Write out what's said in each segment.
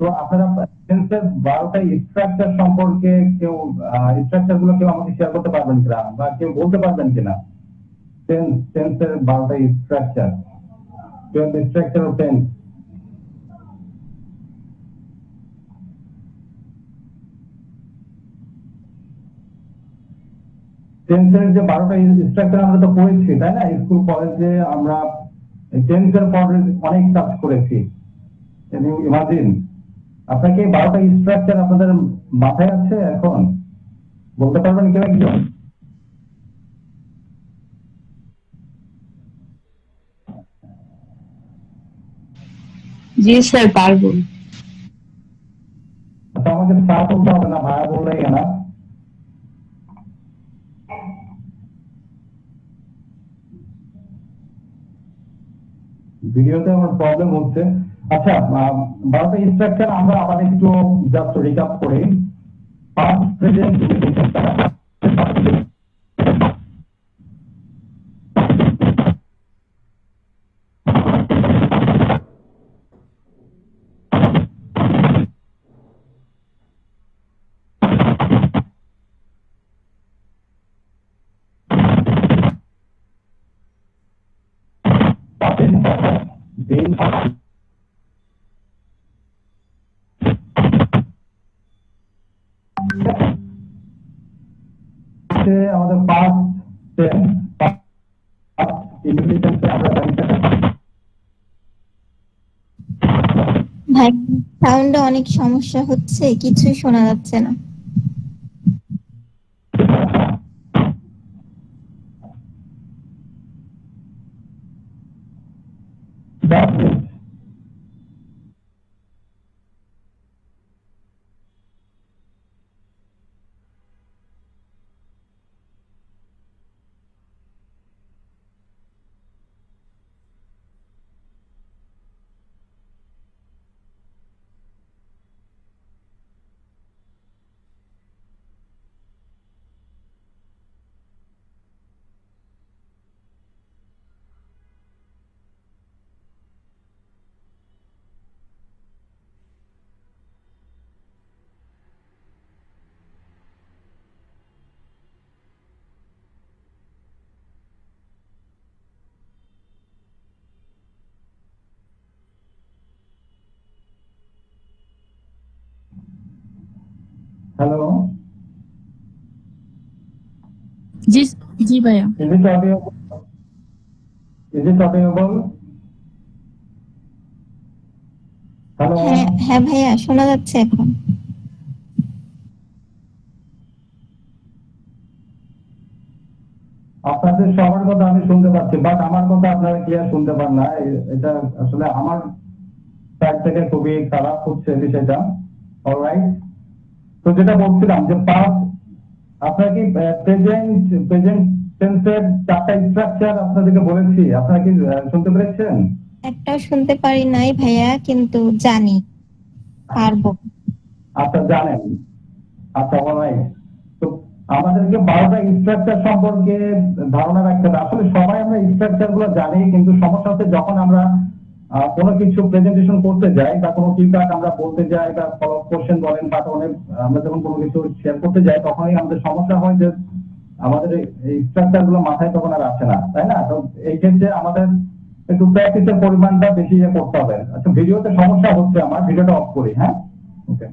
তো আপনারা টেন্সের 12টা স্ট্রাকচার সম্পর্কে কেউ স্ট্রাকচার গুলো কেউ আমাকে শেয়ার করতে পারবেন কিনা বা কেউ বলতে পারবেন কিনা? টেন্সের 12টা স্ট্রাকচার, স্ট্রাকচার অফ টেন্স। টেন্সের যে 12টা স্ট্রাকচার আমরা তো পড়েছি, তাই না? স্কুল কলেজে আমরা টেন্সের পরে অনেক কাজ করেছি। ইমাজিন, আপনাকে এই 12টা স্ট্রাকচার আপনাদের মাথায় আছে এখন? বলতে পারবেন কেউ একজন? জি স্যার, পারবো। আচ্ছা, আমাকে স্যার বলতে হবে না, ভাইয়া বললেই না। ভিডিওতে আমার প্রবলেম হচ্ছে। আচ্ছা, 12টা স্ট্রাকচার আমরা আবার একটু জাস্ট রিক্যাপ করি। পাস্ট, প্রেজেন্ট, আমাদের পাস্ট টেন্স, ইংলিশে আমরা ভাই, সাউন্ডে অনেক সমস্যা হচ্ছে, কিছুই শোনা যাচ্ছে না। হ্যালো, জি জি ভাইয়া। is it audible? Is it audible? Hello, হ্যাঁ হ্যাঁ ভাইয়া, শোনা যাচ্ছে এখন। আপনাদের সবার কথা আমি শুনতে পাচ্ছি, বাট আমার কথা আপনারা ক্লিয়ার শুনতে পান না। এটা আসলে আমার সাইড থেকে খুবই খারাপ হচ্ছে বিষয়টা। অলরাইট, তো যেটা বলছিলাম যে পাস্ট, আপনারা কি প্রেজেন্ট প্রেজেন্ট টেন্সের 4টা স্ট্রাকচার আপনাদেরকে বলেছি, আপনারা কি শুনতে পেরেছেন? একটাও শুনতে পারি নাই ভাইয়া, কিন্তু জানি, পারবো। আচ্ছা, জানেন। আচ্ছা, অলরাইট। তো আমাদেরকে 12টা স্ট্রাকচার সম্পর্কে ধারণা রাখতে হবে। আসলে সবাই আমরা স্ট্রাকচার গুলো জানি, কিন্তু সমস্যা হচ্ছে যখন আমরা কোনো কিছু প্রেজেন্টেশন করতে যাই বা কোনো ফিডব্যাক আমরা বলতে যাই বা কোশ্চেন বলেন বা অনেক আমরা যখন কোনো কিছু শেয়ার করতে যাই, তখনই আমাদের সমস্যা হয় যে আমাদের এই স্ট্রাকচার গুলো মাথায় তখন আর আসে না, তাই না? তো এই ক্ষেত্রে আমাদের একটু প্র্যাকটিসের পরিমাণটা বেশি করতে হবে। আচ্ছা, ভিডিওতে সমস্যা হচ্ছে, আমার ভিডিওটা অফ করি। হ্যাঁ, ওকে।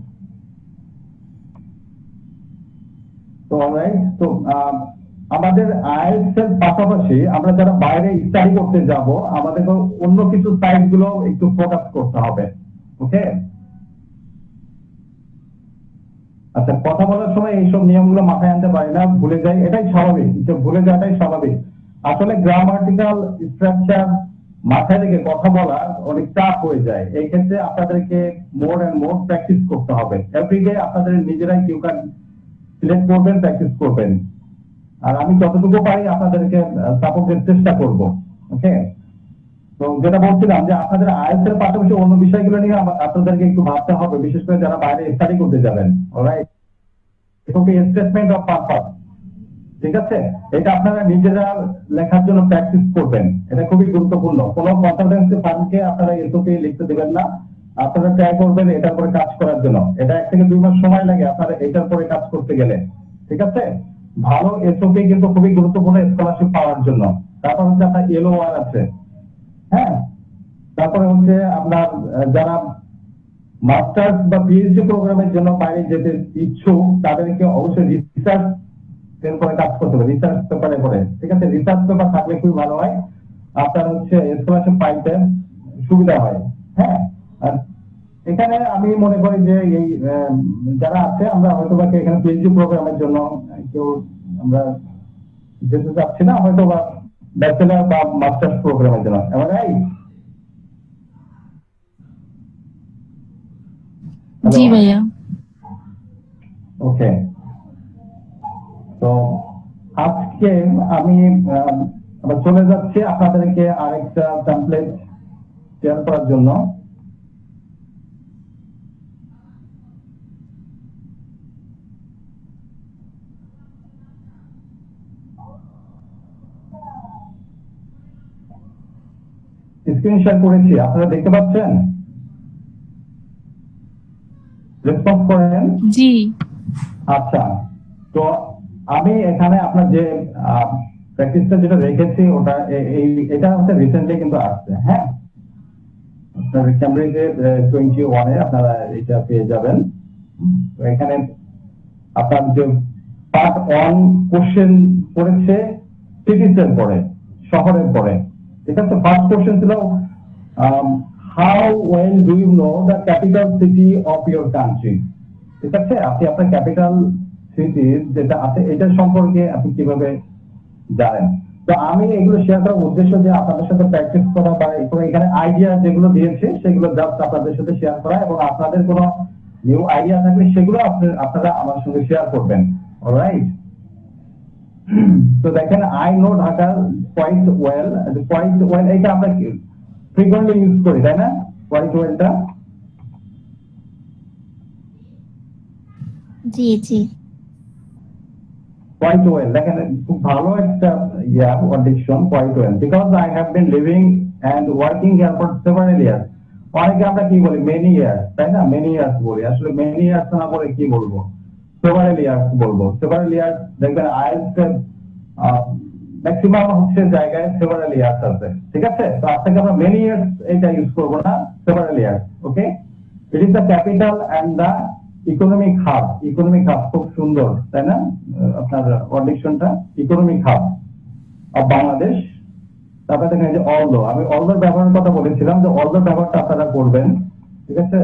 তো অলরাইট, তো আমাদের আইএলটিএস এর পাশাপাশি আমরা যারা বাইরে স্টাডি করতে যাব, আমাদেরকে অন্য কিছু সাইট গুলো একটু ফোকাস করতে হবে। ওকে, আচ্ছা, কথা বলার সময় এইসব নিয়মগুলো মাথায় আনতে পারি না, ভুলে যাই, এটাই স্বাভাবিক, যে ভুলে যাওয়াটাই স্বাভাবিক। আসলে গ্রামাটিক্যাল স্ট্রাকচার মাথায় রেখে কথা বলা অনেক চাপ হয়ে যায়। এই ক্ষেত্রে আপনাদেরকে মোর এন্ড মোর প্র্যাকটিস করতে হবে। এভরিডে আপনাদের নিজেরাই কিউ কার্ড সিলেক্ট করবেন, প্র্যাকটিস করবেন। আর আমি যতটুকু পারি আপনাদেরকে সাপোর্ট দেওয়ার চেষ্টা করব। ওকে, তো যেটা বলছিলাম যে আপনাদের আইএলটিএস এর পাশাপাশি অন্য বিষয়গুলো নিয়ে আপনাদেরকে একটু ভাবতে হবে, বিশেষ করে যারা বাইরে স্টাডি করতে যাবেন। অলরাইট, স্টেটমেন্ট অফ পারপাস, ঠিক আছে? এটা আপনারা নিজেরা লেখার জন্য প্র্যাকটিস করবেন, এটা খুবই গুরুত্বপূর্ণ। কোনো কনসালটেন্সি ফার্মকে আপনারা এসওপি লিখতে দেবেন না, আপনারা ট্রাই করবেন এটার পরে কাজ করার জন্য। এটা 1 থেকে 2 মাস সময় লাগে আপনার এটার পরে কাজ করতে গেলে, ঠিক আছে? ভালো এসওপি কিন্তু খুবই গুরুত্বপূর্ণ স্কলারশিপ পাওয়ার জন্য। তারপর হচ্ছে আপনার এলওআর আছে, হ্যাঁ। তারপরে হচ্ছে আপনার যারা মাস্টার্স বা পিএইচডি প্রোগ্রামের জন্য বাইরে যেতে ইচ্ছুক তাদেরকে অবশ্যই রিসার্চ করে কাজ করতে হবে, রিসার্চ পেপারে করে, ঠিক আছে? রিসার্চ পেপার থাকলে খুবই ভালো হয়, আপনার হচ্ছে স্কলারশিপ পাইতে সুবিধা হয়, হ্যাঁ। আর এখানে আমি মনে করি যে এই যারা আছে আমরা হয়তো বা এখানে পিএইচডি প্রোগ্রামের জন্য কেউ আমরা যেতে চাচ্ছি না, হয়তো বা ব্যাচেলার বা মাস্টার্স প্রোগ্রামের জন্য, এবার জি ভাইয়া। ওকে, তো আজকে আমি আবার চলে যাচ্ছি আপনাদেরকে আরেকটা টেমপ্লেট শেয়ার করার জন্য। স্ক্রিন শেয়ার করেছি, আপনারা দেখতে পাচ্ছেন? রেসপন্স করেন। জি। আচ্ছা, তো আমি এখানে আপনার যে প্র্যাকটিসটা যেটা রেখেছি ওটা এটা হচ্ছে রিসেন্টলি কিন্তু আসছে, হ্যাঁ। আপনার ক্যামব্রিজের 21 আপনারা এটা পেয়ে যাবেন। তো এখানে আপনার যে পার্ট 1 কোশ্চেন করেছে সিটিজের পরে, শহরের পরে, ঠিক আছে? ফার্স্ট কোশ্চেন ছিল how well do you know the capital city of your country, ঠিক আছে? আপনি আপনার ক্যাপিটাল সিটি যেটা আছে এটা সম্পর্কে আপনি কিভাবে জানেন? তো আমি এগুলো শেয়ার করার উদ্দেশ্য যে আপনাদের সাথে প্র্যাকটিস করা বা এখানে আইডিয়া যেগুলো দিয়েছে সেগুলো জাস্ট আপনাদের সাথে শেয়ার করা, এবং আপনাদের কোনো নিউ আইডিয়া থাকলে সেগুলো আপনারা আমার সঙ্গে শেয়ার করবেন। অলরাইট, তো দেখেন I know Dhaka quite well, এটা আমরা ফ্রিকোয়েন্টলি ইউজ করি, তাই না? কোয়াইট ওয়েলটা জি জি। quite well, দেখেন খুব ভালো একটা অডিকশন, quite well, because I have been living and working here for several years. অনেকে আমরা কি বলি many years, তাই না? many years বলি, আসলে many years না বলে কি বলবো, several years বলবো। several years দেখবেন আইএলটিএস ম্যাক্সিমাম হচ্ছে জায়গায় several years আছে, ঠিক আছে? তো আপনাকে আমরা many years এটা ইউজ করব না, several years, okay? It is the capital and the economic hub, খুব সুন্দর, তাই না? আপনার অডিকশনটা ইকোনমিক হাব অফ বাংলাদেশ। তারপরে দেখেন যে অলদো, আমি অলদোর ব্যবহারের কথা বলেছিলাম যে অলদোর ব্যবহারটা আপনারা করবেন, ঠিক আছে?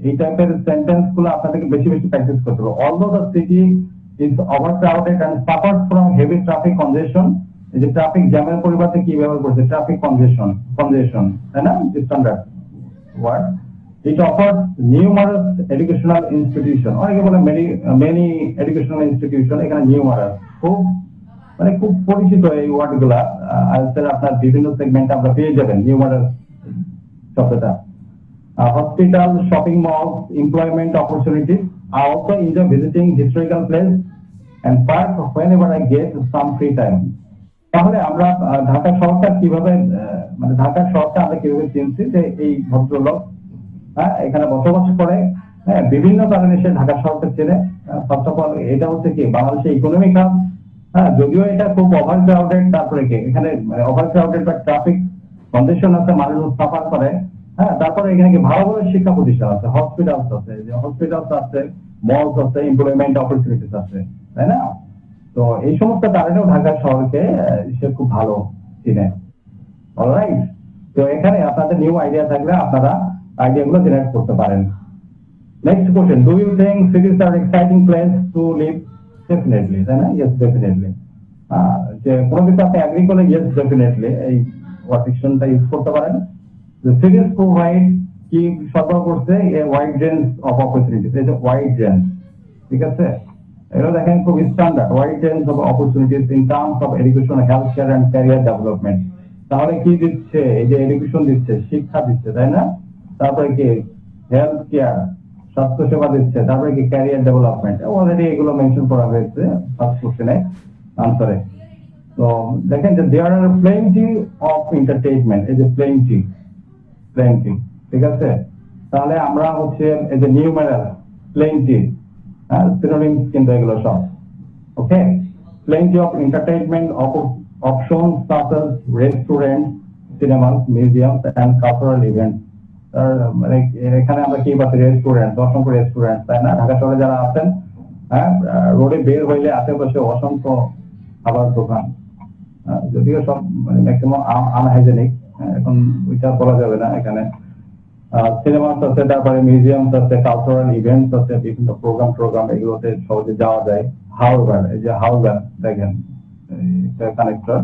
এই টাইপের সেন্টেন্স গুলো আপনাদেরকে বেশি বেশি প্র্যাকটিস করতে হবে। Although the city is overcrowded and suffers from heavy traffic congestion, এই যে ট্রাফিক জ্যামের পরিবর্তে কি ব্যবহার করছে, ট্রাফিক কনজেশন, তাই না? Standard word. It offers numerous educational institution, অনেকে বলে many educational institution, এখানে numerous খুব মানে খুব পরিচিত এই ওয়ার্ড গুলা। আপনার বিভিন্ন সেগমেন্টে আমরা পেয়ে যাবেন numerous শব্দটা। Hospital, shopping malls, employment opportunities. I also enjoy visiting historical places and parks whenever I get some free time. তাহলে আমরা ঢাকা শহরটা কিভাবে মানে ঢাকা শহরটা আমরা কিভাবে চিনছি যে এই ভদ্রলোক এখানে বসবাস করে, হ্যাঁ, বিভিন্ন কারণে সে ঢাকা শহরটা চেনে। ফার্স্ট অফ অল এটা হচ্ছে কি বাংলাদেশের ইকোনমিক হাব, হ্যাঁ, যদিও এটা খুব ওভার ক্রাউডেড, তারপরে কি এখানে ওভার ক্রাউডেড বা ট্রাফিক কন্ডিশন আছে, মানুষ সাফার করে, হ্যাঁ। তারপরে এখানে কি ভালো ভালো শিক্ষা প্রতিষ্ঠান আছে, হসপিটালস আছে, মলস আছে, এমপ্লয়মেন্ট অপরচুনিটিস আছে, তাই না? তো এই সমস্ত কারণেও ঢাকা শহরকে সে খুব ভালো চিনে। অলরাইট, তো এখানে আপনাদের নিউ আইডিয়া থাকলে আপনারা আইডিয়াগুলো জেনারেট করতে পারেন। Next question, do you think cities are exciting place to live? Definitely, তাই না? Yes, definitely. যে কোনো কিছু আপনি অ্যাগ্রি করলে ইয়েস ডেফিনেটলি এই ওয়ার্ডটা ইউজ করতে পারেন। The cities provide কি সরবরাহ করছে a wide range of opportunities, এই যে ওয়াইড রেঞ্জ, ঠিক আছে? এটা দেখেন খুব standard, wide range of opportunities in terms of education, health care and career development. তাহলে কি দিচ্ছে? এই যে এডুকেশন দিচ্ছে, শিক্ষা দিচ্ছে, তাই না? তারপরে কি হেলথ কেয়ার, স্বাস্থ্য সেবা দিচ্ছে, তারপরে কি ক্যারিয়ার ডেভেলপমেন্ট। অলরেডি এগুলো মেনশন করা হয়েছে ফার্স্ট কোশ্চেনে আনসারে। তো দেখেন যে দেয়ার আর প্লেন্টি অফ এন্টারটেইনমেন্ট, এই যে প্লেন্টি, ঠিক আছে? তাহলে আমরা হচ্ছে এই যে নিউমেরাল প্লেন্টি সিনোনিমস কিন্তু এগুলো সব ওকে plenty of entertainment options such as restaurants, cinemas, museums and cultural events মানে এখানে আমরা কি পাচ্ছি রেস্টুরেন্ট অসংখ্য রেস্টুরেন্ট তাই না ঢাকা শহরে যারা আছেন হ্যাঁ রোডে বের হইলে আশেপাশে অসংখ্য খাবার দোকান যদিও সব মানে ম্যাক্সিমাম আনহাইজেনিক এখন ওইটা বলা যাবে না এখানে সিনেমাস আছে তারপরে মিউজিয়ামস আছে কালচারাল ইভেন্টস আছে বিভিন্ন প্রোগ্রাম এগুলোতে সহজে যাওয়া যায় হাওড়ার এই যে হাওড়া দেখেন এটা কানেক্টর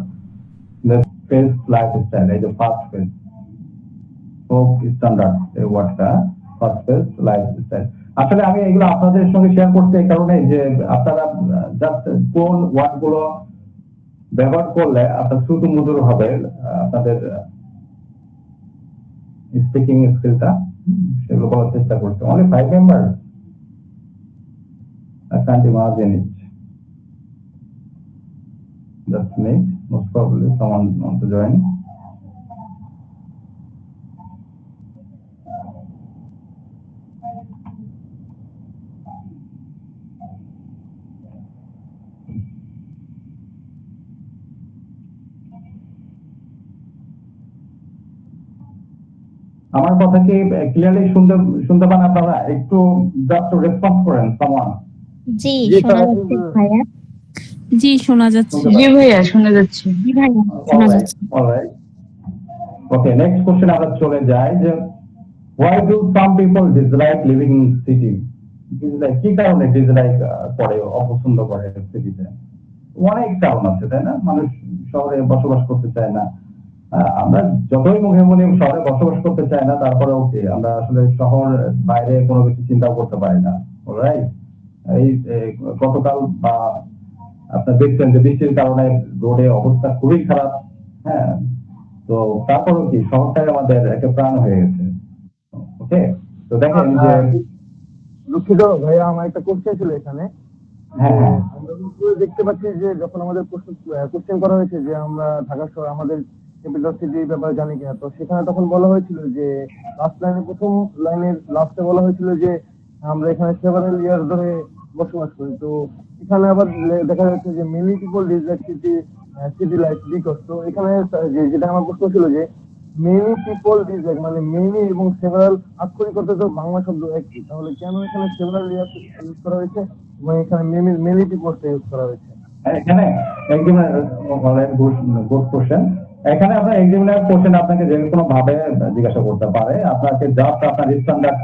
ফেস লাইফস্টাইল এই যে ফার্স্ট ফেস হোপ স্ট্যান্ডার্ড এই ওয়ার্ডটা ফার্স্ট ফেস লাইফস্টাইল আসলে আমি এগুলো আপনাদের সঙ্গে শেয়ার করতে এই কারণে যে আপনারা জাস্ট কোন ওয়ার্ডগুলো ব্যবহার করলে আপনার শ্রুতি মধুর হবে আপনাদের স্পিকিং স্কিলটা সেগুলো করার চেষ্টা করছে only 5 members I can't imagine it. That's me. Most probably someone want to join. আমার কথা কি ক্লিয়ারলি শুনতে পান আপনারা একটু জাস্ট রেসপন্স করেন সামওয়ান জি শোনা যাচ্ছে ভাইয়া জি শোনা যাচ্ছে জি ভাইয়া শোনা যাচ্ছে জি ভাইয়া শোনা যাচ্ছে অলরাইট ওকে নেক্সট কোশ্চেন আমরা চলে যাই যে why do some people dislike living in city dislike কি কারণে ডিসলাইক করে অপছন্দ করে সিটিতে অনেক কারণ আছে তাই না মানুষ শহরে বসবাস করতে চায় না আমরা যতই মুখে বলি শহরে বসবাস করতে চাই না তারপরে ওকে আমরা আসলে শহর বাইরে কোনো কিছু চিন্তা করতে পারি না অলরাইট এই গতকাল বা আপনারা দেখছেন যে বৃষ্টির কারণে রোডে অবস্থা খুবই খারাপ হ্যাঁ তো তারপরে কি শহরটাই আমাদের একটা প্রাণ হয়ে গেছে ওকে তো দেখেন যে দুঃখিত ভাইয়া আমার একটা কোশ্চেন ছিল এখানে হ্যাঁ আমরা দেখতে পাচ্ছি যে যখন আমাদের কোশ্চেন করা হয়েছে যে আমরা ঢাকা শহর আমাদের ক্যাপিটাল সিটি ব্যাপারে জানি কিনা তো সেখানে তখন বলা হয়েছিল যে লাস্ট লাইনে প্রথম লাইনের লাস্টে বলা হয়েছিল যে আমরা এখানে সেভারাল ইয়ার ধরে বসবাস করি তো এখানে আবার দেখা যাচ্ছে যে many people dislike city life because তো এখানে যেটা আমার প্রশ্ন ছিল যে মেনি পিপল ডিসলাইক মানে মেনি এবং সেভারাল আক্ষরিক অর্থে তো বাংলা শব্দ একই তাহলে কেন এখানে সেভারাল ইয়ার ইউজ করা হয়েছে এবং এখানে মেনি পিপলটা ইউজ করা হয়েছে এখানে এক্সামিনার গুড কোশ্চেন এখানে আপনার এক্সামিনার কোশ্চেন আপনাকে যে কোনো ভাবে জিজ্ঞাসা করতে পারে আপনাকে জাস্ট আপনার স্ট্যান্ডার্ড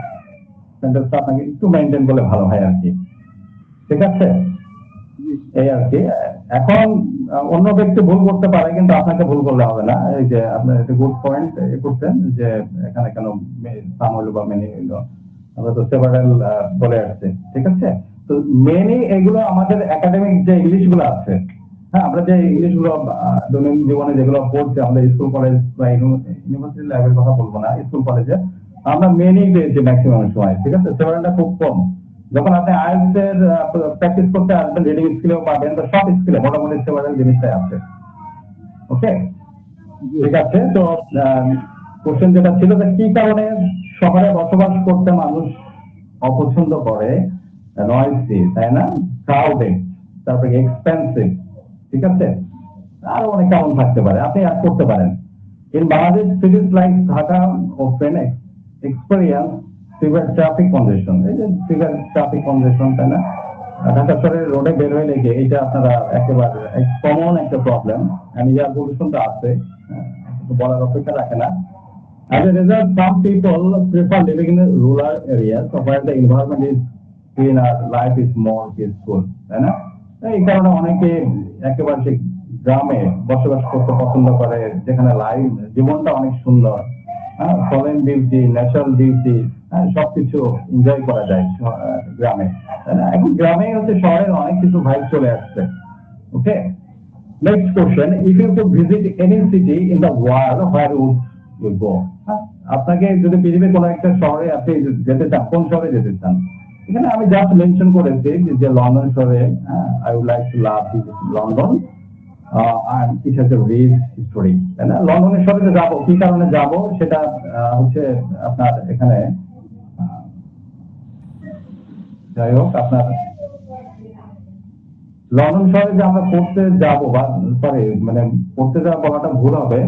সেন্টেন্সটা আপনাকে একটু মেইনটেইন করলে ভালো হয় আর কি ঠিক আছে এই আর কি এখন অন্য ব্যক্তি ভুল করতে পারে কিন্তু আপনাকে ভুল করলে হবে না এই যে আপনার একটা গুড পয়েন্ট করছেন যে এখানে কেন সাম হইলো বা মেনি হইলো আমরা তো সেভারাল বলে আসছে ঠিক আছে তো মেনি এগুলো আমাদের একাডেমিক যে ইংলিশ গুলো আছে হ্যাঁ আমরা যে ইংলিশ গুলো দৈনন্দিন জীবনে যেগুলো পড়ছি আমাদের স্কুল কলেজ বা ইউনিভার্সিটি লেভেলের কথা বলবো না স্কুল কলেজে আমরা মেনি পেয়েছি ম্যাক্সিমাম সময় ঠিক আছে সেভারালটা খুব কম যখন আপনি আইএলটিএস এর প্র্যাকটিস করতে আসবেন রিডিং স্কিলেও পাবেন তো সব স্কিলে মোটামুটি সেভারাল জিনিসটাই আছে ওকে ঠিক আছে তো কোশ্চেন যেটা ছিল যে কি কারণে শহরে বসবাস করতে মানুষ অপছন্দ করে নয়েজি তাই না ক্রাউডেড তারপরে এক্সপেন্সিভ ঠিক আছে আরো অনেক কারণ থাকতে পারে আপনি অ্যাড করতে পারেন in Bangladesh cities like Dhaka ও ফেনেক এক্সপেরিয়েন্স সিভিয়ার ট্রাফিক কনজেশন এই যে সিভিয়ার ট্রাফিক কনজেশন তাই না ঢাকা শহরের রোডে বের হয়ে লেগে এটা আপনারা একেবারে কমন একটা প্রবলেম এয়ার পলিউশনটা আছে বলার অপেক্ষা রাখে না As a result, some people prefer living in rural areas where the environment is cleaner, life is more peaceful. তাই না এই কারণে অনেকে একেবারে সেই গ্রামে বসবাস করতে পছন্দ করে যেখানে লাইফ জীবনটা অনেক সুন্দর হ্যাঁ ফরেন বিউটি ন্যাচারাল বিউটি হ্যাঁ সবকিছু এনজয় করা যায় গ্রামে তাই না এখন গ্রামে হচ্ছে শহরের অনেক কিছু ভাইব চলে আসছে okay next question if you could visit any city in the world where would you go আপনাকে যদি পৃথিবীর কোনো একটা শহরে আপনি যেতে চান কোন শহরে যেতে চান এখানে আমি জাস্ট মেনশন করেছি যে লন্ডন শহরে I would like to love London আর it has a rich story তাই না লন্ডনের শহরে যাবো কি কারণে যাব সেটা হচ্ছে আপনার এখানে যাই হোক, আপনার লন্ডন শহরে যে আমরা পড়তে যাবো, বা সরি মানে পড়তে যাওয়া বলাটা ভুল হবে।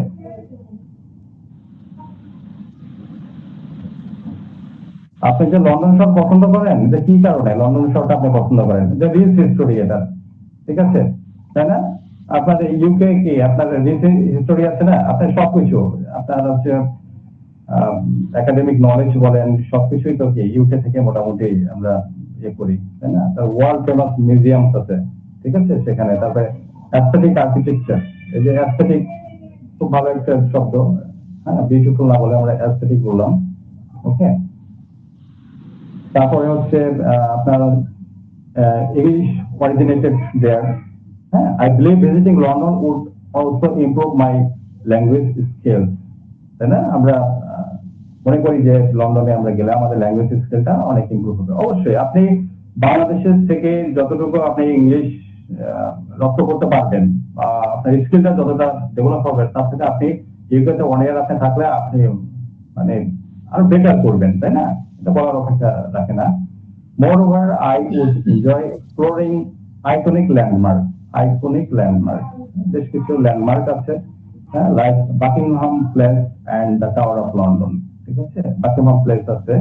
আপনি যে লন্ডন শহর পছন্দ করেন, যে কি কারণে লন্ডন শহরটা আপনি পছন্দ করেন? যে রিচ হিস্টোরি এটা, ঠিক আছে, তাই না? আপনার ইউকে কি আপনার রিচ হিস্টোরি আছে না? আপনার সবকিছু, আপনার হচ্ছে একাডেমিক নলেজ বলেন, সবকিছুই তো কি ইউকে থেকে মোটামুটি আমরা ইয়ে করি, তাই না? ওয়ার্ল্ড ফেমাস মিউজিয়াম আছে, ঠিক আছে সেখানে। তারপরে অ্যাস্থেটিক আর্কিটেকচার, এই যে অ্যাস্থেটিক খুব ভালো একটা শব্দ, হ্যাঁ, বিউটিফুল না বলে আমরা অ্যাস্থেটিক বললাম, ওকে। তারপরে হচ্ছে আপনার ইংলিশ অরিজিনেটেড দেয়ার, হ্যাঁ। I believe visiting London would also improve my language skills, তাই না? আমরা মনে করি যে লন্ডনে আমরা গেলে আমাদের ল্যাঙ্গুয়েজ স্কিলটা অনেক ইমপ্রুভ হবে। অবশ্যই আপনি বাংলাদেশের থেকে যতটুকু আপনি ইংলিশ রপ্ত করতে পারবেন, আপনার স্কিলটা যতটা ডেভেলপ হবে, তার থেকে আপনি ইউকেতে 1 ইয়ার আপনি থাকলে আপনি মানে আরো বেটার করবেন, তাই না? এটা বলার অপেক্ষা রাখে না। Moreover, I would enjoy exploring iconic landmark. বেশ কিছু ল্যান্ডমার্ক আছে, হ্যাঁ, like Buckingham place and the tower of London, ঠিক আছে। বাকিংহাম প্লেস আছে।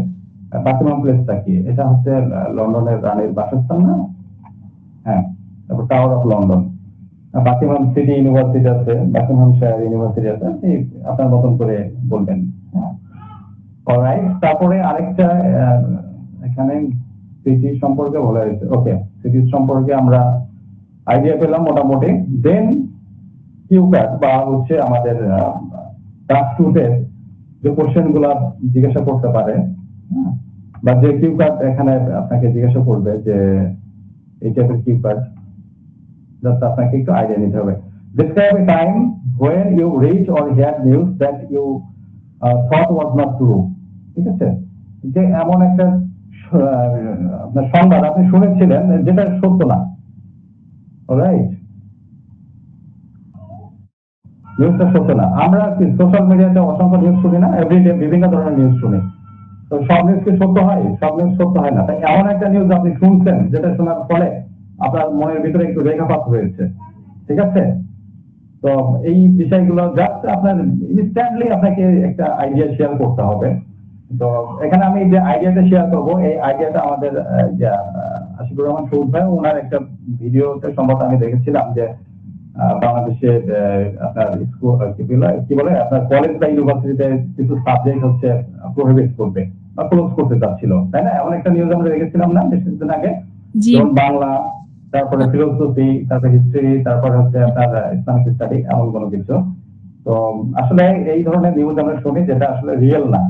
বাকিংহাম প্লেসটা কি? এটা হচ্ছে লন্ডনের রানীর বাসস্থান না? হ্যাঁ। তারপর tower of London, Buckingham city university আছে, বাকিংহাম শায়ার ইউনিভার্সিটি আছে, আপনি আপনার মতন করে বলবেন, হ্যাঁ। অলরাইট, তারপরে আরেকটা এখানে সিটি সম্পর্কে বলা হয়েছে, ওকে। সিটি সম্পর্কে আমরা আইডিয়া পেলাম মোটামুটি। দেন কিউপ্যাট বা হচ্ছে আমাদের ক্লাস 2 যে কোশ্চেন গুলা জিজ্ঞাসা করতে পারে, হ্যাঁ, বা যে কিউপ্যাট এখানে আপনাকে জিজ্ঞাসা করবে যে এই টাইপের কিউপ্যাট, জাস্ট আপনাকে একটু আইডিয়া নিতে হবে। Describe a time when you read or heard news that you thought was not true, ঠিক আছে। যে এমন একটা আপনার সংবাদ আপনি শুনেছিলেন যেটা সত্য না, অলরাইট, নিউজটা সত্য না। আমরা কি সোশ্যাল মিডিয়াতে অসংখ্য নিউজ শুনি না? এভরিডে বিভিন্ন ধরনের নিউজ শুনি। তো সব নিউজ কি সত্য হয়? সব নিউজ সত্য হয় না। তাই এমন একটা নিউজ আপনি শুনছেন যেটা শোনার ফলে আপনার মনের ভিতরে একটু রেখাপাত হয়েছে, ঠিক আছে। তো এই বিষয়গুলো জাস্ট আপনার ইনস্ট্যান্টলি আপনাকে একটা আইডিয়া শেয়ার করতে হবে। তো এখানে আমি যে আইডিয়াটা শেয়ার করবো, এই আইডিয়াটা আমাদের আশিকুর রহমান সৌদ ভাই, ওনার একটা ভিডিওতে সম্ভবত আমি দেখেছিলাম যে বাংলাদেশে আপনার স্কুল কি বলে আপনার কলেজ বা ইউনিভার্সিটিতে কিছু সাবজেক্ট হচ্ছে প্রোহিবিট করবে বা ক্লোজ করতে চাচ্ছিল, তাই না? এমন একটা নিউজ আমরা দেখেছিলাম না বেশ কিছুদিন আগে? জি। যেমন বাংলা, তারপরে ফিলোসফি, তারপরে হিস্ট্রি, তারপরে হচ্ছে আপনার ইসলামিক স্টাডি, এমন কোনো কিছু। তো আসলে এই ধরনের নিউজ আমরা শুনি যেটা আসলে রিয়েল না।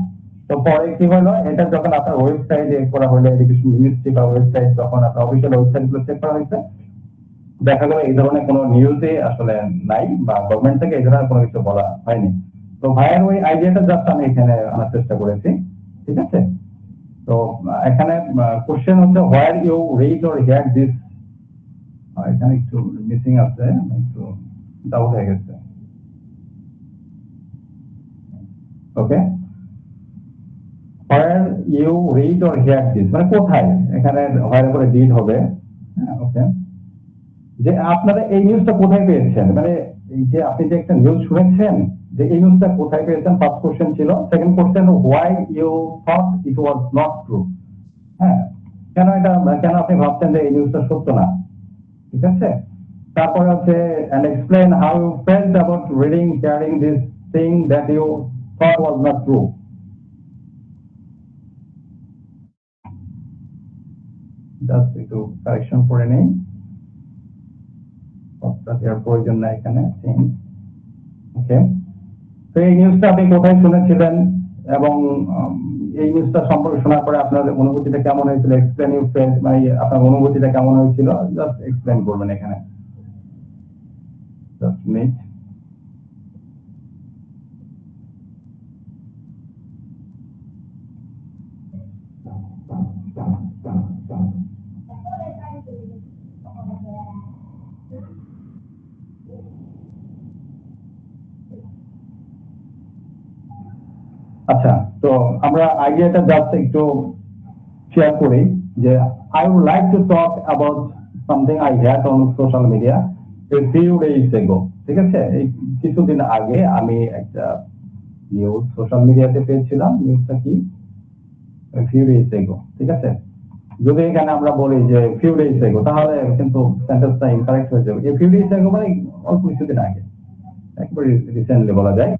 তো পরে কি হলো, এটা যখন আপনার ওয়েবসাইটে করা হলো, এডুকেশন মিনিস্ট্রি বা ওয়েবসাইট, যখন আপনার অফিসিয়াল ওয়েবসাইট গুলো চেক করা হয়েছে, দেখা গেল এই ধরনের কোনো নিউজে আসলে নাই, বা গভর্নমেন্ট থেকে এই ধরনের কোনো কিছু বলা হয়নি। তো ভাইয়ের ওই আইডিয়াটা জাস্ট আমি এখানে আনার চেষ্টা করেছি, ঠিক আছে। তো এখানে কোশ্চেন হচ্ছে where you read or hear this, এখানে একটু মিসিং আছে, একটু ডাউট হয়ে গেছে, okay. Where you read or hear this মানে কোথায়, এখানে হোয়ার পরে ডিড হবে, হ্যাঁ, ওকে। যে আপনারা এই নিউজটা কোথায় পেয়েছেন, মানে এই যে আপনি যে একটা নিউজ শুনেছেন, যে এই নিউজটা কোথায় পেয়েছেন, ফার্স্ট কোশ্চেন ছিল। Second question, why you thought it was not true, হ্যাঁ, কেন আপনি ভাবছেন যে এই নিউজটা সত্য না, ঠিক আছে। তারপরে হচ্ছে and explain how you felt about reading hearing this thing that you thought was not true. Just একটু কারেকশন করে নেই, এর প্রয়োজন নাই এখানে, ওকে। তো এই নিউজটা আপনি কোথায় শুনেছিলেন এবং এই নিউজটা সম্পর্কে শোনার পরে আপনার অনুভূতিটা কেমন হয়েছিল, এক্সপ্লেন ইউর ফেল, মানে আপনার অনুভূতিটা কেমন হয়েছিল, জাস্ট এক্সপ্লেন করবেন এখানে, জাস্ট মিনিট। আচ্ছা, তো আমরা আইডিয়াটা জাস্ট একটু শেয়ার করি যে I would like to talk about something I had on social media a few days ago. ঠিক আছে, এই কিছুদিন আগে আমি একটা নিউজ সোশ্যাল মিডিয়াতে পেয়েছিলাম। নিউজটা কি? Few days ago. ঠিক আছে, যদি এখানে আমরা বলি যে ফিউ ডেজ এগো, তাহলে কিন্তু সেন্টেন্সটা ইনকারেক্ট হয়ে যাবে। এই ফিউ ডেজ এগো মানে অল্প কিছুদিন আগে, একবারে রিসেন্টলি বলা যায়।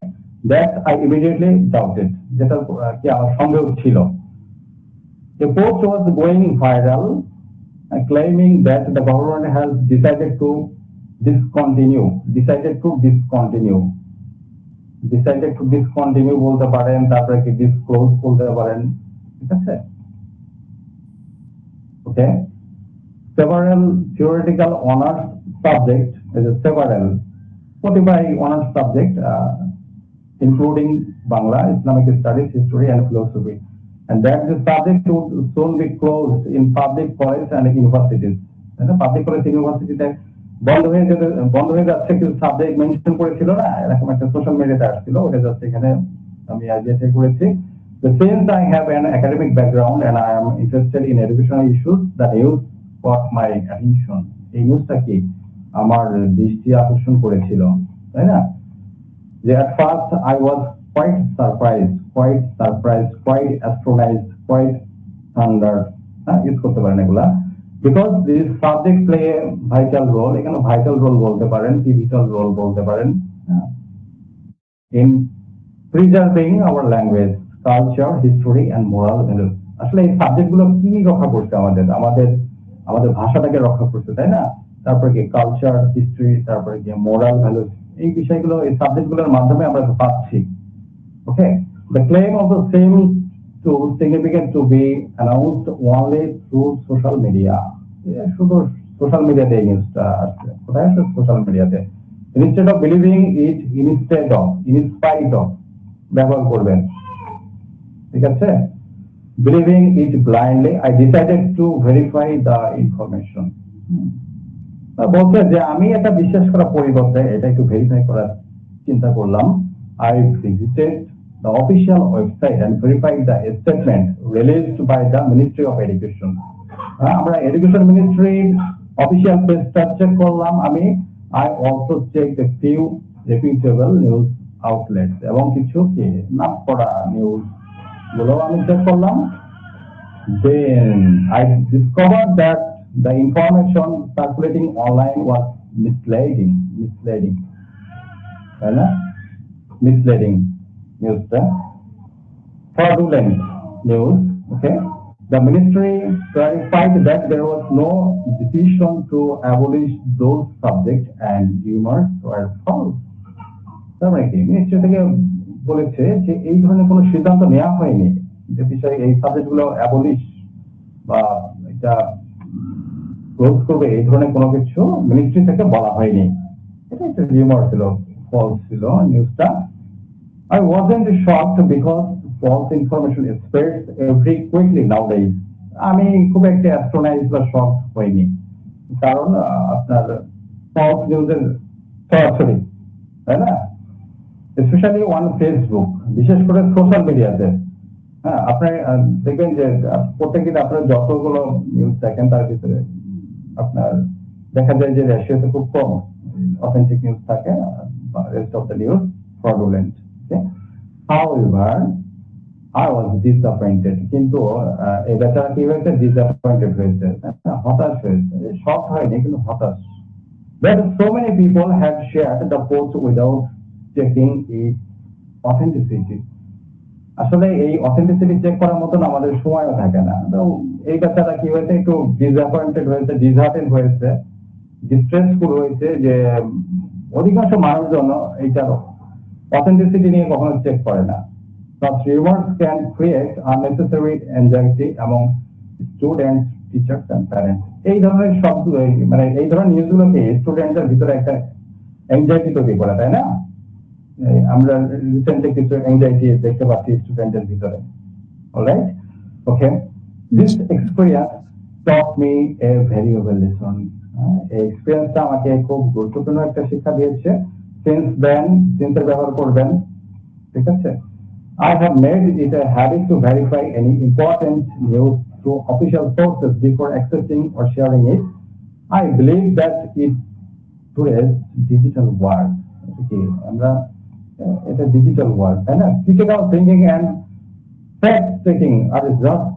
দ্যাট আই ইমিডিয়েটলি ডাউটেড, যেটা কি আমার সন্দেহ ছিল। A post was going viral claiming that the government has decided to discontinue বলতে পারেন, তারপরে কি ডিসক্লোজ বলতে পারেন। ঠিক আছে, ওকে। Several theoretical honors subject, কতিপয় honors subject including Bangla, Islamic studies, history and philosophy, and that the subject would soon be closed in public colleges and universities. Public college ইউনিভার্সিটিতে বন্ধ হয়ে যাচ্ছে, কিছু সাবজেক্ট মেনশন করেছিল না, এরকম একটা সোশ্যাল মিডিয়াতে আসছিল, ওটা জাস্ট এখানে আমি আইডিয়াতে করেছি। Since I have an academic background and I am interested in educational issues, the news caught my attention. এই নিউজটা কি আমার দৃষ্টি আকর্ষণ করেছিল, তাই না? যে at first I was quite surprised, quite astonished, quite thundered, use করতে পারেন এগুলা, because this subject play a vital role, এখানে vital role বলতে পারেন, pivotal role বলতে পারেন, in preserving our language, culture, history and moral values. আসলে এই সাবজেক্ট গুলো কি রক্ষা করছে? আমাদের ভাষাটাকে রক্ষা করছে, তাই না? তারপরে কি কালচার, হিস্ট্রি, তারপরে কি মোরাল ভ্যালুস, এই বিষয়গুলো এই সাবজেক্ট গুলোর মাধ্যমে আমরা পাচ্ছি। ওকে, the claim of the same to significant to be announced only through social media. শুধু সোশ্যাল মিডিয়াতে এই নিউজটা আসছে। কোথায় আসছে? সোশ্যাল মিডিয়াতে। Instead of believing it, in spite of ব্যবহার করবেন। ঠিক আছে, believing it blindly, I decided to verify the information. বলছে যে আমি এটা বিশ্বাস করার পরিবর্তে এটা একটু ভেরিফাই করার চিন্তা করলাম। I visited the official website and verified the statement released by the Ministry of Education. আমরা এডুকেশন মিনিস্ট্রির অফিসিয়াল পেজটা চেক করলাম। I also checked a few reputable news outlets, এবং কিছু কি নামকরা নিউজ গুলো আমি চেক করলাম। Then I discovered that the information circulating online was misleading, তাই না? Misleading newsটা, fraudulent news. Okay, the ministry clarified that there was no decision to abolish those subjects and rumors were false. তার মানে কি ministry থেকে বলেছে যে এই ধরনের কোনো সিদ্ধান্ত নেওয়া হয়নি যে বিষয়ে এই সাবজেক্ট গুলো অ্যাবলিশ বা এটা ক্লোজ করবে, এই ধরনের কোনো কিছু মিনিস্ট্রি থেকে বলা হয়নি। এটা একটা রিউমার ছিল, ফলস ছিল নিউজটা। I wasn't shocked because false information spreads very quickly nowadays. আমি খুব একটা অ্যাস্ট্রোনাইজ বা শক হইনি, কারণ আপনার ফলস নিউজের সরাসরি, তাই না? স্পেশালি অন ফেসবুক, বিশেষ করে সোশ্যাল মিডিয়াতে। হ্যাঁ, আপনার দেখবেন যে প্রত্যেকদিন আপনার যতগুলো নিউজ দেখেন তার ভিতরে আপনার দেখা যায় যে রেশিওতে খুব কম অথেন্টিক নিউজ থাকে, rest of the news fraudulent. However, I was disappointed, কিন্তু এই বেচারা কি হয়েছে? ডিসঅ্যাপয়েন্টেড হয়েছে, হতাশ হয়েছে, শক হয়নি কিন্তু হতাশ। That so many people had shared the post without checking its authenticity. আসলে এই অথেন্টিসিটি চেক করার মতন আমাদের সময়ও থাকে না। তো এই বেচারা কি হয়েছে? একটু ডিসঅ্যাপয়েন্টেড হয়েছে, ডিসহার্টেড হয়েছে, ডিস্ট্রেসফুল হয়েছে, যে অধিকাংশ মানুষজন এইটার অথেন্টিসিটি নিয়ে কখনো চেক করে না। Such rumors can create unnecessary anxiety among students, teachers and parents. এই ধরনের শব্দগুলো, মানে এই ধরনের নিউজগুলোকে স্টুডেন্টদের ভিতরে একটা অ্যাংজাইটি তৈরি করে, তাই না? আমরা রিসেন্টলি কিছু অ্যাংজাইটি দেখতে পাচ্ছি স্টুডেন্টের ভিতরে। Alright, okay, this experience taught me a valuable lesson. এই এক্সপেরিয়েন্সটা আমাকে খুব গুরুত্বপূর্ণ একটা শিক্ষা দিয়েছে। Since then, ব্যবহার করবেন, ঠিক আছে? I have made it a habit to verify any important news through official sources before accessing or sharing it. I believe that it today's digital world. Okay, আমরা এটা digital world, তাই না? Critical thinking and fact checking are just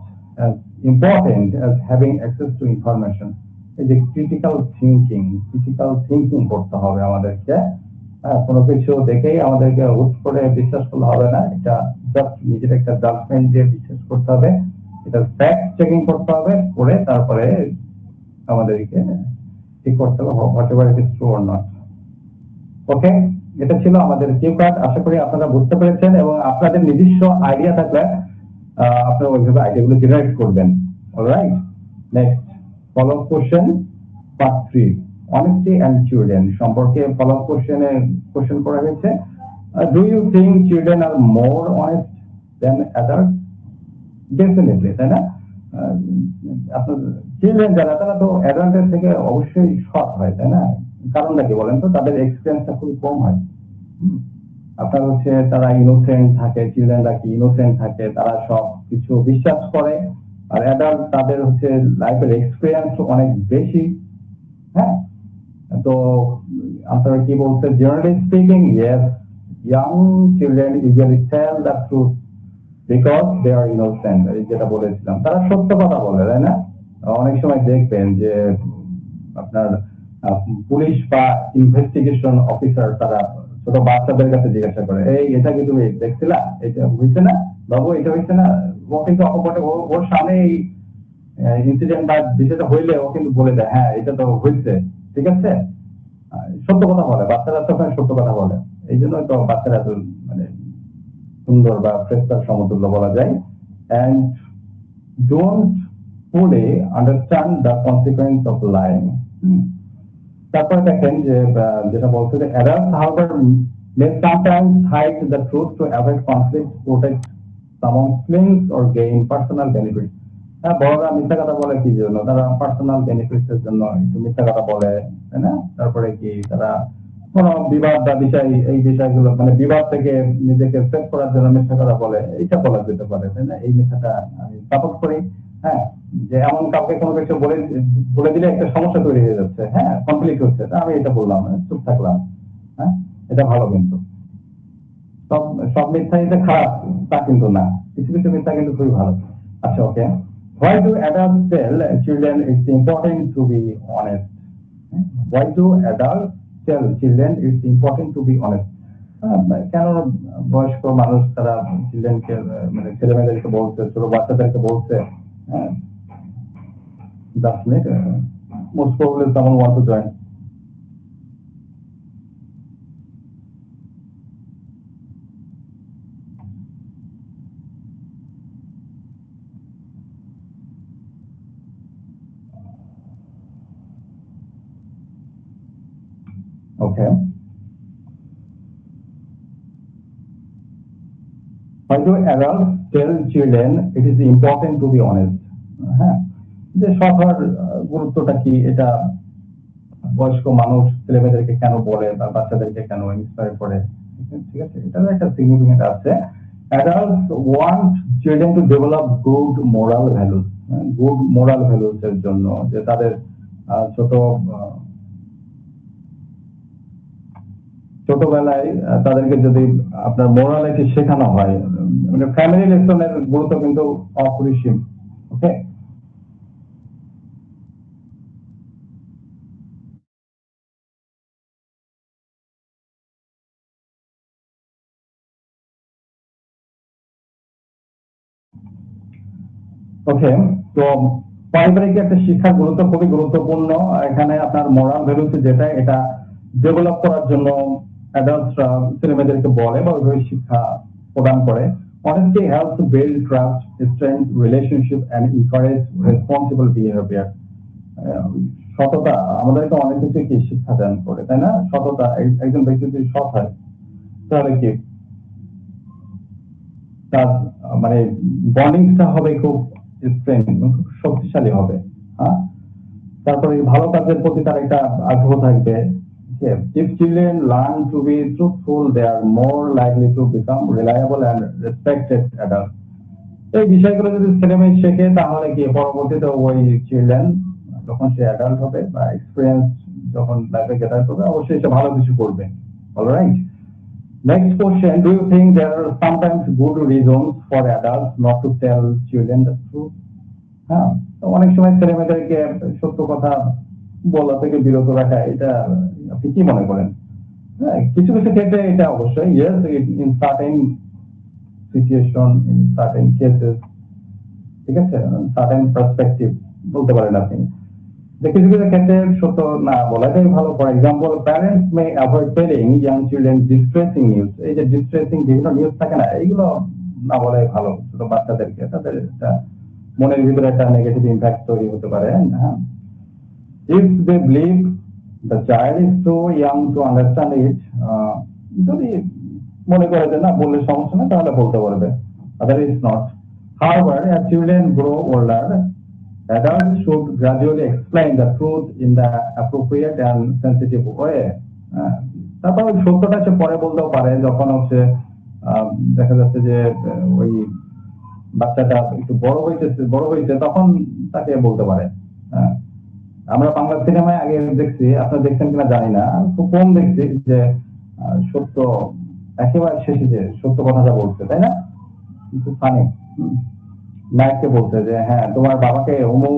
as important as having access to information. এই যে critical thinking করতে হবে আমাদেরকে। কোনো কিছু দেখেই আমাদেরকে হুট করে বিশ্বাস করলে হবে না, এটা জাস্ট নিজের একটা জাজমেন্ট দিয়ে বিশ্বাস করতে হবে, এটা ফ্যাক্ট চেকিং করতে হবে, করে তারপরে আমাদেরকে ঠিক করতে হবে whatever it is true or not. Okay, এটা ছিল আমাদের কিউ কার্ড। আশা করি আপনারা বুঝতে পেরেছেন এবং আপনাদের নিজস্ব আইডিয়া থাকলে আপনারা ওইভাবে আইডিয়াগুলো জেনারেট করবেন। Alright, next follow up question part 3, honesty and children সম্পর্কে ফলো আপ কোশ্চেন করা হয়েছে। Do you think children are more honest than adults? Definitely, তাই না? আপনার চিলড্রেন যারা, তারা তো অ্যাডাল্টের থেকে অবশ্যই সৎ হয়, তাই না? কারণটা কি বলেন তো? তাদের এক্সপিরিয়েন্সটা খুবই কম হয়। আপনার হচ্ছে তারা ইনোসেন্ট থাকে, চিলড্রেনরা কি ইনোসেন্ট থাকে, তারা সব কিছু বিশ্বাস করে। আর অ্যাডাল্ট তাদের হচ্ছে লাইফের এক্সপিরিয়েন্স অনেক বেশি। হ্যাঁ, তো আপনারা কি বলছে? Generally speaking, yes, young children usually tell the truth because they are innocent. যেটা বলেছিলাম, তারা সত্য কথা বলে, তাই না? অনেক সময় দেখবেন যে আপনার পুলিশ বা ইনভেস্টিগেশন অফিসার তারা ছোট বাচ্চাদের কাছে জিজ্ঞাসা করে, এই এটা কি তুমি দেখছিলা, এটা হয়েছে না বাবু, এটা হয়েছে না? ও কিন্তু অকপটে ওর সামনে এই ইনসিডেন্ট বা বিষয়টা হইলে ও কিন্তু বলে দেয়, হ্যাঁ এটা তো হয়েছে, ঠিক আছে। সত্য কথা বলে বাচ্চারা, তখন সত্য কথা বলে। এই জন্য তো বাচ্চারা এত মানে সুন্দর বা ফ্রেস্টার সমতুল্য বলা যায়। And don't fully understand the consequence of lying. তারপরে দেখেন যে যেটা বলছে যে adults however may sometimes hide the truth to avoid conflict, protect someone's feelings or gain personal benefit. বড়রা মিথ্যা কথা বলে কি জন্য? তারা পার্সোনাল বেনিফিটস এর জন্য একটু মিথ্যা কথা বলে, তাই না? তারপরে কি তারা কোনো বিবাদ বা বিষয়, এই বিষয়গুলো মানে বিবাদ থেকে নিজেকে সেভ করার জন্য মিথ্যা কথা বলে, এইটা বলা যেতে পারে, তাই না? এই মিথ্যাটা আমি সাপোর্ট করি। হ্যাঁ, যে এমন কাউকে কোনো কিছু বলে দিলে একটা সমস্যা তৈরি হয়ে যাচ্ছে, হ্যাঁ, কনফ্লিক্ট হচ্ছে, তা আমি এটা বললাম না, চুপ থাকলাম। হ্যাঁ, এটা ভালো। কিন্তু সব মিথ্যা যে খারাপ তা কিন্তু না, কিছু কিছু মিথ্যা কিন্তু খুবই ভালো। আচ্ছা, ওকে। Why do adults tell children it's important to be honest? Why do adults tell children it's important to be honest? কেন বয়স্ক মানুষ তারা চিলড্রেনকে মানে ছেলে মেয়েদেরকে বলছে, ছোট বাচ্চাদেরকে বলছে? Just make most probably someone want to join. Okay. Why do adults tell children it is important to be honest? হ্যাঁ, যে সৎ হওয়ার গুরুত্বটা কি, এটা বয়স্ক মানুষ ছেলেমেয়েদেরকে কেন বলে বা বাচ্চাদেরকে কেন ইন্সপায়ার করে, ঠিক আছে? এটার একটা সিগনিফিকেন্ট আছে। Adults want children to develop good moral values. Good moral values এর জন্য, যে তাদের ছোটবেলায় তাদেরকে যদি আপনার মোরালিটি শেখানো হয়, মানে ফ্যামিলি লেসনের গুরুত্ব কিন্তু অপরিসীম। ওকে, ওকে। তো পারিবারিক একটা শিক্ষার গুরুত্ব খুবই গুরুত্বপূর্ণ। এখানে আপনার মোরাল ভ্যালুস যেটা, এটা ডেভেলপ করার জন্য অ্যাডাল্টসরা ছেলেমেয়েদেরকে বলে বা ওইভাবে শিক্ষা প্রদান করে। Honesty helps to build trust, strengthen relationship and encourage responsible behavior. সততা আমাদেরকে অনেক কিছু কি শিক্ষা দান করে, তাই না? সততা, একজন ব্যক্তি যদি সৎ হয় তাহলে কি তার মানে বন্ডিংটা হবে খুব খুব শক্তিশালী হবে। হ্যাঁ, তারপরে ভালো কাজের প্রতি তার একটা আগ্রহ থাকবে। If children learn to be truthful, they are more likely to become reliable and respected adults. এই বিষয়গুলো যদি ছেলেমেয়ে শেখে তাহলে কি পরবর্তীতে ওই চিলড্রেন যখন সে অ্যাডাল্ট হবে বা এক্সপিরিয়েন্স যখন লাইফে গেটার করবে অবশ্যই সে ভালো কিছু করবে। Alright, next question, do you think there are sometimes good reasons for adults not to tell children the truth? হ্যাঁ, তো অনেক সময় ছেলে মেয়েদেরকে সত্য কথা বলা থেকে বিরত রাখা, এটা আপনি কি মনে করেন? হ্যাঁ, কিছু কিছু ক্ষেত্রে এটা অবশ্যই yes, in certain situation, in certain cases, ঠিক আছে, certain perspective বলতে পারেন আপনি যে কিছু কিছু ক্ষেত্রে সত্য না বলাটাই ভালো। For example, parents may avoid telling young children distressing news. এই যে ডিস্ট্রেসিং বিভিন্ন নিউজ থাকে না, এইগুলো না বলাই ভালো ছোট বাচ্চাদেরকে, তাদের একটা মনের ভিতরে একটা নেগেটিভ ইম্প্যাক্ট তৈরি হতে পারে। হ্যাঁ, if they believe the child is too young to understand it, যদি মনে করে যে না বললে সমস্যা না তাহলে বলতে পারবে, otherwise not. However, as children grow older, adults should gradually explain the truth in the appropriate and sensitive way. তারপর ওই সত্যটা সে পরে বলতেও পারে যখন হচ্ছে দেখা যাচ্ছে যে ওই বাচ্চাটা একটু বড় হয়েছে তখন তাকে বলতে পারে। আমরা বাংলা সিনেমায় আগে দেখছি, আপনারা দেখছেন কিনা জানি না, খুব কম দেখছি যে সত্য একেবারে শেষে যে সত্য কথাটা বলছে, তাই না? খুব ফানি। নায়ককে বলছে যে হ্যাঁ তোমার বাবাকে অমুক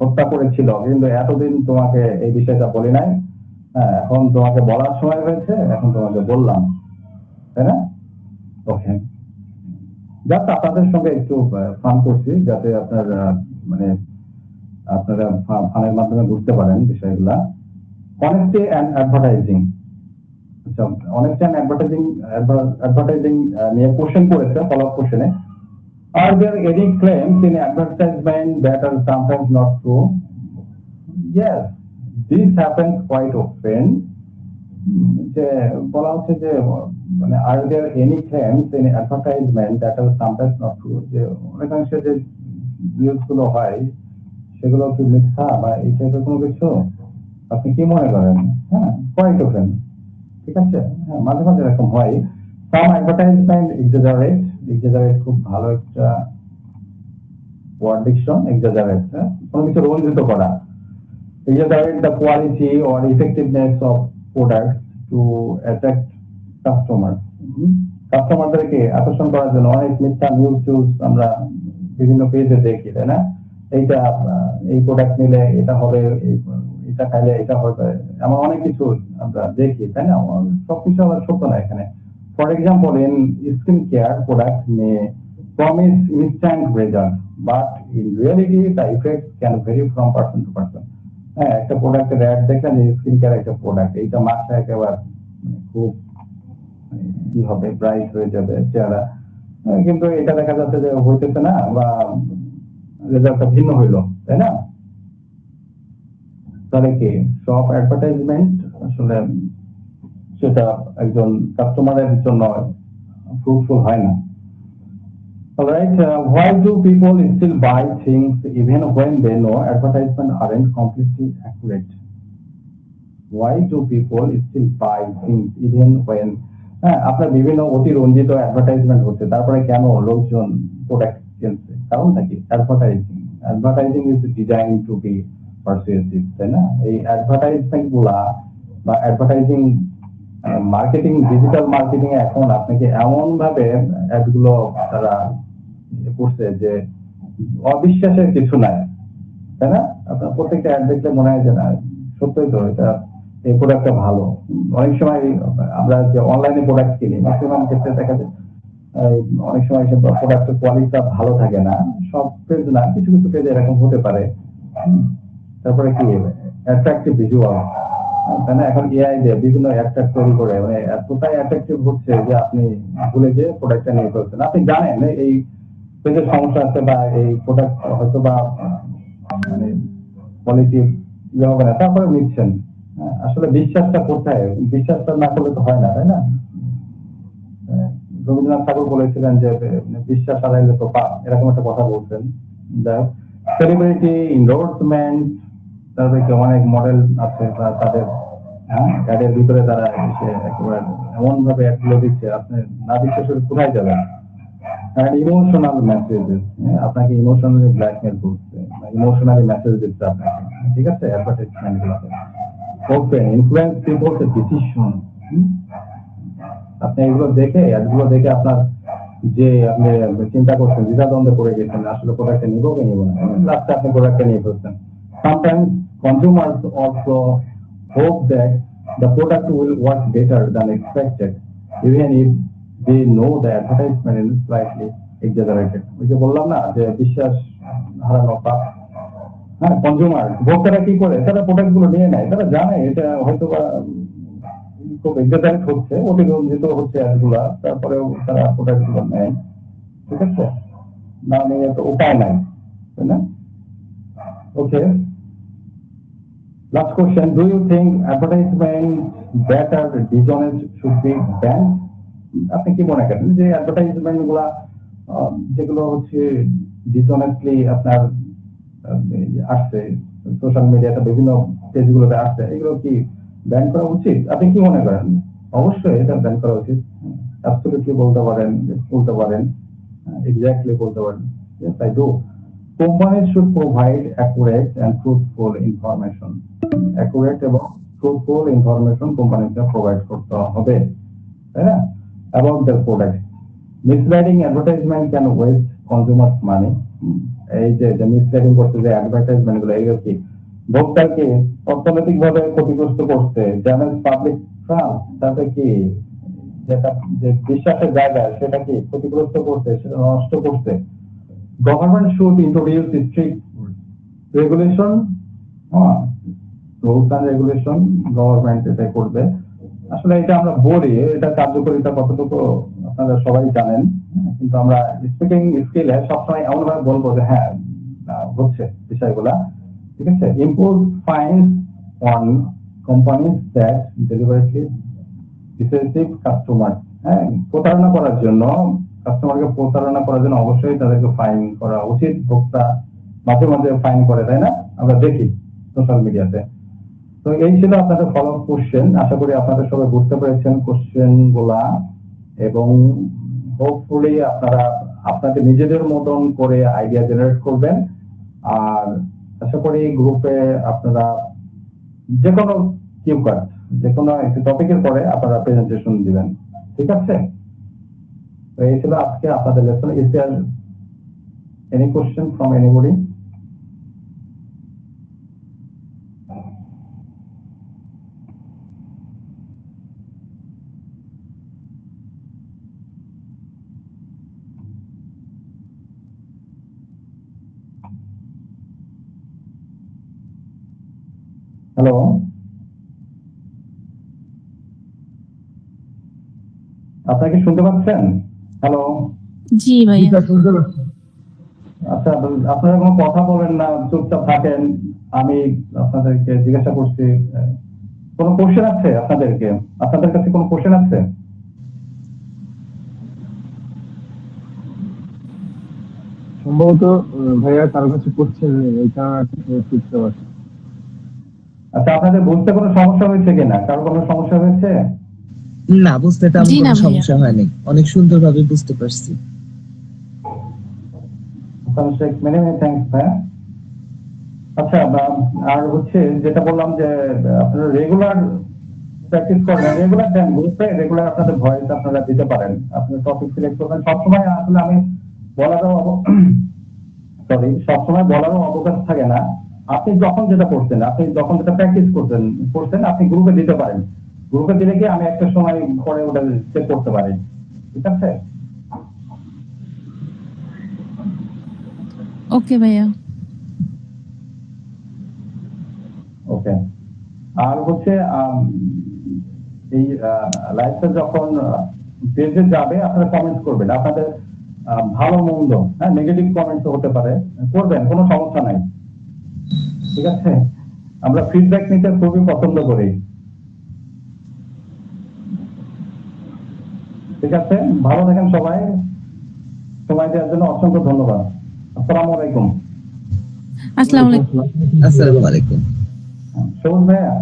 হত্যা করেছিল কিন্তু এতদিন তোমাকে এই বিষয়টা বলি নাই, হ্যাঁ এখন তোমাকে বলার সময় হয়েছে, এখন তোমাকে বললাম, তাই না? ওকে, যাক আপনাদের সঙ্গে একটু ফান করছি যাতে আপনার মানে আপনারা ফানের মাধ্যমে বুঝতে পারেন বিষয়গুলা। অনেস্টি অ্যান্ড অ্যাডভার্টাইজিং, আচ্ছা অনেস্টি অ্যান্ড অ্যাডভার্টাইজিং নিয়ে কোশ্চেন করেছে ফলো আপ কোশ্চেনে। Are there any claims in advertisement that are sometimes not true? Yes, this happens quite often. যে বলা হচ্ছে যে মানে are there any claims in advertisement that are sometimes not true? যে অনেকাংশে যে নিউজ গুলো হয় সেগুলো কি মিথ্যা বা এই টাইপের কোনো কিছু, আপনি কি মনে করেন? হ্যাঁ, quite often, ঠিক আছে। হ্যাঁ, মাঝে মাঝে এরকম হয়। Some advertisement exaggerate খুব ভালো একটা ওয়ার্ড ডিকশন, এক্সাজারেট, কোনো কিছু রঞ্জিত করা। Exaggerate the quality or effectiveness of products to attract customers. কাস্টমারদেরকে আকর্ষণ করার জন্য অনেক মিথ্যা নিউজ আমরা বিভিন্ন পেজে দেখি, তাই না? এইটা এই প্রোডাক্ট নিলে এটা হবে, এটা খাইলে এটা হবে, এমন অনেক কিছু আমরা দেখি, তাই না? সবকিছু আবার সত্য না এখানে। For example, in skincare products may promise instant result, but in reality the effects can vary from person to person. হ্যাঁ, একটা প্রোডাক্টের অ্যাড দেখলেন যে স্কিনকেয়ার একটা প্রোডাক্ট, এইটা মাসে একেবারে খুব কি হবে, ব্রাইট হয়ে যাবে চেহারা, কিন্তু এটা দেখা যাচ্ছে যে হইতেছে না বা রেজাল্টটা ভিন্ন হইলো, তাই না? তাহলে কি সব অ্যাডভার্টাইজমেন্ট আসলে সেটা একজন কাস্টমারের জন্য ফ্রুটফুল হয় না। Alright, why do people still buy things even when they know advertisements aren't completely accurate? Why do people still buy things even when আপনার বিভিন্ন অতিরঞ্জিত অ্যাডভার্টাইজমেন্ট হচ্ছে, তারপরে কেন লোকজন প্রোডাক্ট কিনছে? কারণটা কি? Advertising is design to be persuasive, তাই না? এই অ্যাডভার্টাইজমেন্ট গুলা বা অ্যাডভার্টাইজিং মার্কেটিং, ডিজিটাল মার্কেটিং এ এখন আপনাকে এমন ভাবে অ্যাড গুলো তারা করছে যে অবিশ্বাসের কিছু নাই, তাই না? আপনার প্রত্যেকটা অ্যাড দেখলে মনে হয় যে না সত্যই তো এটা এই প্রোডাক্টটা ভালো। অনেক সময় আমরা যে অনলাইনে প্রোডাক্ট কিনি ম্যাক্সিমাম ক্ষেত্রে দেখা যায় অনেক সময় সব প্রোডাক্টের কোয়ালিটিটা ভালো থাকে না, সব পেজ না, কিছু কিছু পেজ এরকম হতে পারে। তারপরে কি অ্যাট্রাকটিভ ভিজুয়াল, তাই না? এখন এআই দিয়ে বিভিন্ন অ্যাট্রাক্ট তৈরি করে মানে এতটাই অ্যাট্রাকটিভ হচ্ছে যে আপনি ভুলে যে প্রোডাক্টটা নিয়ে ফেলছেন। আপনি জানেন এই পেজের সমস্যা আছে বা এই প্রোডাক্ট হয়তো বা মানে কোয়ালিটি ইয়ে হবে না, তারপরে নিচ্ছেন। আসলে বিশ্বাসটা কোথায়? বিশ্বাসটা না করলে তো হয় না, তাই না? রবীন্দ্রনাথ ঠাকুর বলেছিলেন যে বিশ্বাস হারাইলে তো পাপ, এরকম একটা কথা বলছেন। সেলিব্রিটি এন্ডোর্সমেন্ট, তারপরে অনেক মডেল আছে তাদের অ্যাডের ভিতরে তারা এসে একেবারে এমন ভাবে অ্যাড গুলো দিচ্ছে, আপনি না বিশ্বাস করে কোথায় যাবেন? ইমোশনাল মেসেজেস, আপনাকে ইমোশনালি ব্ল্যাকমেল করছে, ইমোশনালি মেসেজ দিচ্ছে আপনাকে, ঠিক আছে, অ্যাডভার্টাইজমেন্ট গুলোতে ওপেন ইনফ্লুয়েন্স পিপলস ডিসিশন। আপনি এগুলো দেখে, অ্যাডগুলো দেখে আপনার যে আপনি চিন্তা করছেন, দ্বিধাদ্বন্দ্বে পড়ে গেছেন, আসলে প্রোডাক্টটা নিবো কি নিবো না, লাস্টে আপনি প্রোডাক্টটা নিয়ে ফেলছেন। Sometimes consumers also hope that the product will work better than expected, even if they know the advertisement is slightly exaggerated. ওই যে বললাম না যে বিশ্বাস হারানো পাপ। হ্যাঁ, কনজিউমার ভোক্তারা কি করে, তারা প্রোডাক্ট গুলো নিয়ে নেয়, তারা জানে এটা হয়তো বা খুব এক্সাজারেট হচ্ছে, অতিরঞ্জিত হচ্ছে এগুলা, তারপরেও তারা প্রোডাক্ট গুলো নেয়, ঠিক আছে, না নিয়ে তো উপায় নাই, তাই না? ওকে, last question, do you think advertisement that are dishonest should be banned? আপনি কি মনে করেন যে অ্যাডভার্টাইজমেন্ট গুলা যেগুলো হচ্ছে ডিসঅনেস্টলি আপনার আসছে সোশ্যাল মিডিয়াতে বিভিন্ন পেজগুলোতে আসছে, এগুলো কি ব্যান করা উচিত? আপনি কি মনে করেন? অবশ্যই এটা ব্যান করা উচিত, অ্যাবসলিউটলি বলতে পারেন, এক্স্যাক্টলি বলতে পারেন। Yes, I do. Companies should provide accurate and truthful information. Accurate এবং truthful information কোম্পানিকে প্রোভাইড করতে হবে, তাই না, about their product. Misleading advertisement can waste consumers money. এই যে মিসলিডিং করতে যে অ্যাডভার্টাইজমেন্ট গুলো, এগুলো কি ভোক্তাকে অর্থনৈতিক ভাবে ক্ষতিগ্রস্ত করছে, ড্যামেজ পাবলিক ট্রাস্ট, তাতে কি যেটা যে বিশ্বাসের জায়গা সেটা কি ক্ষতিগ্রস্ত করছে, সেটা নষ্ট করছে। Government should introduce strict regulation, rules and regulation, government এটা করবে। আসলে এটা আমরা বলি, এটা কার্যকারিতা কতটুকু আপনারা সবাই জানেন, কিন্তু আমরা স্পিকিং স্কিলে সবসময় এমন ভাবে বলবো যে হ্যাঁ হচ্ছে বিষয়গুলা, ঠিক আছে। Impose fines on companies that deliberately deceive customer, হ্যাঁ, প্রতারণা করার জন্য, কাস্টমারকে প্রতারণা করার জন্য অবশ্যই তাদেরকে ফাইন করা উচিত। ভোক্তা মাঝে মাঝে ফাইন করে, তাই না, আমরা দেখি সোশ্যাল মিডিয়াতে। তো এই ছিল আপনাদের ফলো আপ কোশ্চেন, আশা করি আপনাদের সবাই বুঝতে পেরেছেন কোশ্চেন গুলা, এবং হোপফুলি আপনারা আপনাদের নিজেদের মতন করে আইডিয়া জেনারেট করবেন। আর আশা করি গ্রুপে আপনারা যে কোনো কিউ কার্ড, যে কোনো একটি টপিকের পরে আপনারা প্রেজেন্টেশন দিবেন, ঠিক আছে। তো এই ছিল আজকে আপনাদের lesson. Is there any question from anybody? Hello, আপনারা কি শুনতে পাচ্ছেন? হ্যালো, জি ভাইয়া। আচ্ছা, আপনারা কোনো কথা বলেন না, চুপচাপ থাকেন। আমি আপনাদেরকে জিজ্ঞাসা করছি, কোনো কোশ্চেন আছে আপনাদের কাছে কোনো কোশ্চেন আছে? সম্ভবত ভাইয়া কারো কাছে কোশ্চেন নেই, এই কারণে বুঝতে পারছি। আচ্ছা, আপনাদের বুঝতে কোনো সমস্যা হয়েছে কিনা? কারো কোনো সমস্যা হয়েছে? না, বুঝতে তেমন জি না কোনো ভাইয়া। সমস্যা হয়নি, অনেক সুন্দরভাবে বুঝতে পারছি। মেনি মেনি থ্যাঙ্কস ভাইয়া। আচ্ছা, আর হচ্ছে যেটা বললাম যে আপনারা রেগুলার প্র্যাকটিস করেন, রেগুলার দেন গ্রুপে, রেগুলার আপনাদের ভয়েস আপনারা দিতে পারেন, আপনার টপিক সিলেক্ট করবেন। সবসময় আসলে আমি সবসময় বলারও অবকাশ থাকে না। আপনি যখন যেটা করছেন, আপনি যখন যেটা প্র্যাকটিস করছেন আপনি গ্রুপে দিতে পারেন। গ্রুপে দিলে কি আমি একটা সময় পরে ওটা চেক করতে পারি, ঠিক আছে। ওকে ভাইয়া। ওকে, আর হচ্ছে এই লাইভটা যখন পেজে যাবে আপনারা কমেন্ট করবেন, আপনাদের ভালো মন্দ, হ্যাঁ, নেগেটিভ কমেন্টস হতে পারে, করবেন, কোনো সমস্যা নাই, ঠিক আছে। আমরা ফিডব্যাক নিতে খুবই পছন্দ করি, ঠিক আছে। ভালো থাকেন সবাই, সময় দেওয়ার জন্য অসংখ্য ধন্যবাদ। আসসালামু আলাইকুম। আসসালামু আলাইকুম। আসসালামু আলাইকুম। সবুজ ভাইয়া।